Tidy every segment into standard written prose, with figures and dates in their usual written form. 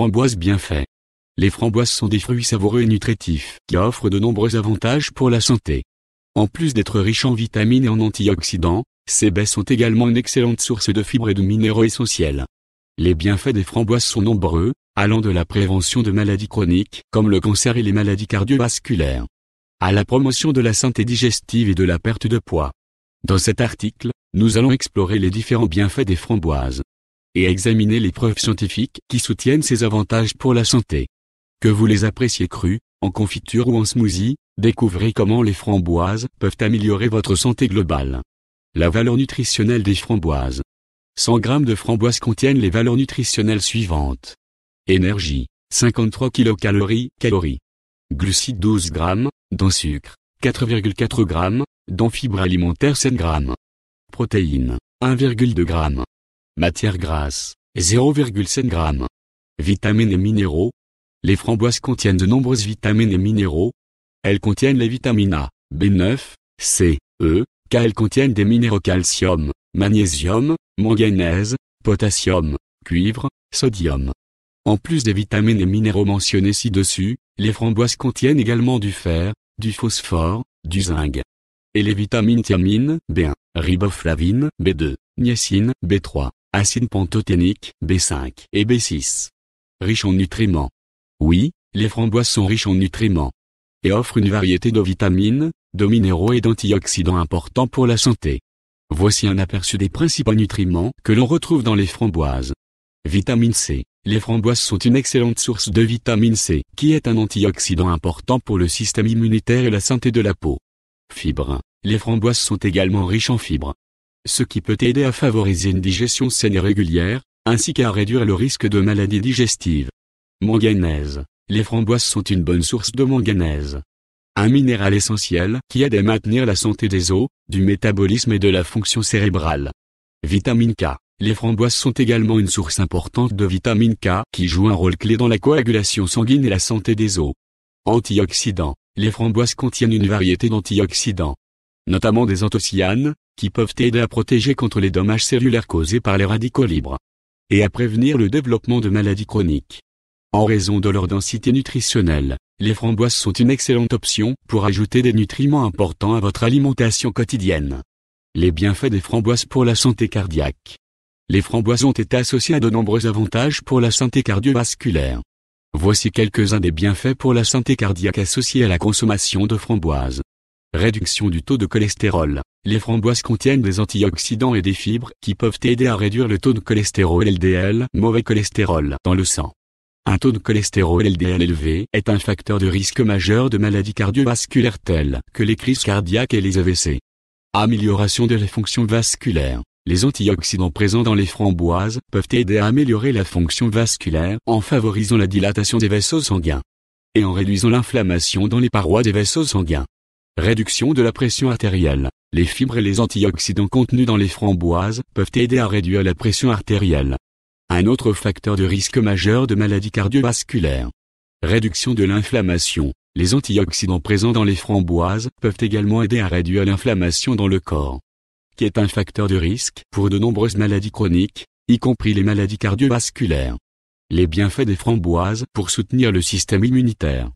framboises bienfaits. Les framboises sont des fruits savoureux et nutritifs qui offrent de nombreux avantages pour la santé. En plus d'être riches en vitamines et en antioxydants, ces baies sont également une excellente source de fibres et de minéraux essentiels. Les bienfaits des framboises sont nombreux, allant de la prévention de maladies chroniques comme le cancer et les maladies cardiovasculaires, à la promotion de la santé digestive et de la perte de poids. Dans cet article, nous allons explorer les différents bienfaits des framboises et examiner les preuves scientifiques qui soutiennent ces avantages pour la santé. Que vous les appréciez crues, en confiture ou en smoothie, découvrez comment les framboises peuvent améliorer votre santé globale. La valeur nutritionnelle des framboises. 100 g de framboises contiennent les valeurs nutritionnelles suivantes. Énergie, 53 kcal. Glucides 12 g, dont sucre, 4,4 g, dont fibres alimentaires 7 g. Protéines, 1,2 g. Matières grasses, 0,7 g. Vitamines et minéraux. Les framboises contiennent de nombreuses vitamines et minéraux. Elles contiennent les vitamines A, B9, C, E, K. Elles contiennent des minéraux calcium, magnésium, manganèse, potassium, cuivre, sodium. En plus des vitamines et minéraux mentionnés ci-dessus, les framboises contiennent également du fer, du phosphore, du zinc. Et les vitamines thiamine, B1, riboflavine, B2, niacine, B3, acide pantothénique, B5 et B6. Riches en nutriments. Oui, les framboises sont riches en nutriments et offrent une variété de vitamines, de minéraux et d'antioxydants importants pour la santé. Voici un aperçu des principaux nutriments que l'on retrouve dans les framboises. Vitamine C. Les framboises sont une excellente source de vitamine C, qui est un antioxydant important pour le système immunitaire et la santé de la peau. Fibres. Les framboises sont également riches en fibres, ce qui peut aider à favoriser une digestion saine et régulière, ainsi qu'à réduire le risque de maladies digestives. Manganèse. Les framboises sont une bonne source de manganèse, un minéral essentiel qui aide à maintenir la santé des os, du métabolisme et de la fonction cérébrale. Vitamine K. Les framboises sont également une source importante de vitamine K qui joue un rôle clé dans la coagulation sanguine et la santé des os. Antioxydants. Les framboises contiennent une variété d'antioxydants, notamment des anthocyanes, qui peuvent aider à protéger contre les dommages cellulaires causés par les radicaux libres et à prévenir le développement de maladies chroniques. En raison de leur densité nutritionnelle, les framboises sont une excellente option pour ajouter des nutriments importants à votre alimentation quotidienne. Les bienfaits des framboises pour la santé cardiaque. Les framboises ont été associées à de nombreux avantages pour la santé cardiovasculaire. Voici quelques-uns des bienfaits pour la santé cardiaque associés à la consommation de framboises. Réduction du taux de cholestérol. Les framboises contiennent des antioxydants et des fibres qui peuvent aider à réduire le taux de cholestérol LDL, mauvais cholestérol, dans le sang. Un taux de cholestérol LDL élevé est un facteur de risque majeur de maladies cardiovasculaires telles que les crises cardiaques et les AVC. Amélioration de la fonction vasculaire. Les antioxydants présents dans les framboises peuvent aider à améliorer la fonction vasculaire en favorisant la dilatation des vaisseaux sanguins et en réduisant l'inflammation dans les parois des vaisseaux sanguins. Réduction de la pression artérielle. Les fibres et les antioxydants contenus dans les framboises peuvent aider à réduire la pression artérielle, un autre facteur de risque majeur de maladies cardiovasculaires. Réduction de l'inflammation. Les antioxydants présents dans les framboises peuvent également aider à réduire l'inflammation dans le corps, qui est un facteur de risque pour de nombreuses maladies chroniques, y compris les maladies cardiovasculaires. Les bienfaits des framboises pour soutenir le système immunitaire.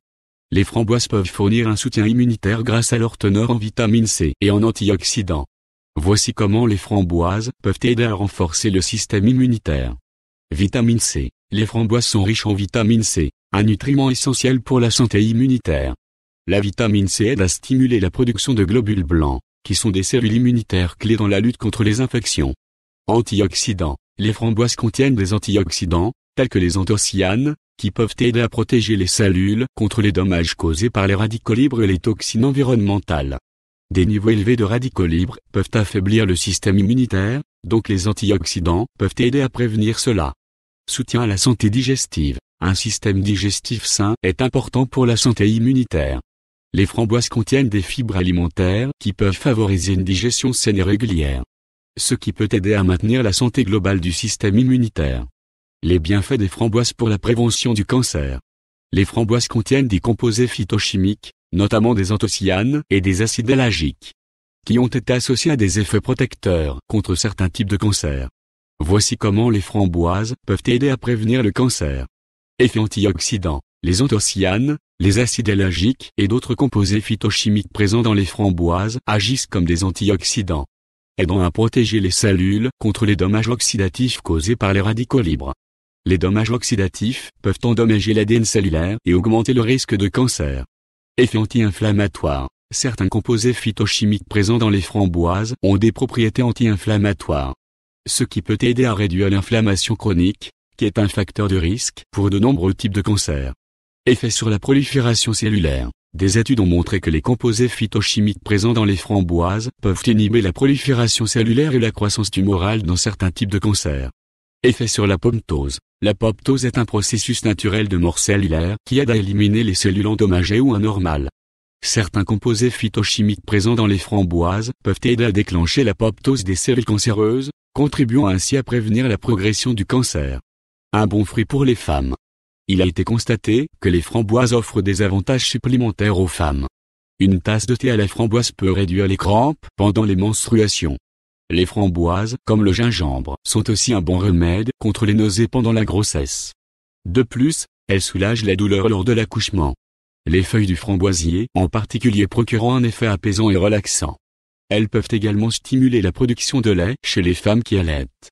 Les framboises peuvent fournir un soutien immunitaire grâce à leur teneur en vitamine C et en antioxydants. Voici comment les framboises peuvent aider à renforcer le système immunitaire. Vitamine C. Les framboises sont riches en vitamine C, un nutriment essentiel pour la santé immunitaire. La vitamine C aide à stimuler la production de globules blancs, qui sont des cellules immunitaires clés dans la lutte contre les infections. Antioxydants. Les framboises contiennent des antioxydants, tels que les anthocyanes, qui peuvent aider à protéger les cellules contre les dommages causés par les radicaux libres et les toxines environnementales. Des niveaux élevés de radicaux libres peuvent affaiblir le système immunitaire, donc les antioxydants peuvent aider à prévenir cela. Soutien à la santé digestive. Un système digestif sain est important pour la santé immunitaire. Les framboises contiennent des fibres alimentaires qui peuvent favoriser une digestion saine et régulière, ce qui peut aider à maintenir la santé globale du système immunitaire. Les bienfaits des framboises pour la prévention du cancer. Les framboises contiennent des composés phytochimiques, notamment des anthocyanes et des acides allergiques, qui ont été associés à des effets protecteurs contre certains types de cancers. Voici comment les framboises peuvent aider à prévenir le cancer. Effets antioxydants. Les anthocyanes, les acides éllagiques et d'autres composés phytochimiques présents dans les framboises agissent comme des antioxydants, aidant à protéger les cellules contre les dommages oxydatifs causés par les radicaux libres. Les dommages oxydatifs peuvent endommager l'ADN cellulaire et augmenter le risque de cancer. Effets anti-inflammatoires. Certains composés phytochimiques présents dans les framboises ont des propriétés anti-inflammatoires, ce qui peut aider à réduire l'inflammation chronique, qui est un facteur de risque pour de nombreux types de cancers. Effets sur la prolifération cellulaire. Des études ont montré que les composés phytochimiques présents dans les framboises peuvent inhiber la prolifération cellulaire et la croissance tumorale dans certains types de cancers. Effets sur l'apoptose. L'apoptose est un processus naturel de mort cellulaire qui aide à éliminer les cellules endommagées ou anormales. Certains composés phytochimiques présents dans les framboises peuvent aider à déclencher l'apoptose des cellules cancéreuses, contribuant ainsi à prévenir la progression du cancer. Un bon fruit pour les femmes. Il a été constaté que les framboises offrent des avantages supplémentaires aux femmes. Une tasse de thé à la framboise peut réduire les crampes pendant les menstruations. Les framboises, comme le gingembre, sont aussi un bon remède contre les nausées pendant la grossesse. De plus, elles soulagent la douleur lors de l'accouchement. Les feuilles du framboisier, en particulier, procurant un effet apaisant et relaxant. Elles peuvent également stimuler la production de lait chez les femmes qui allaitent.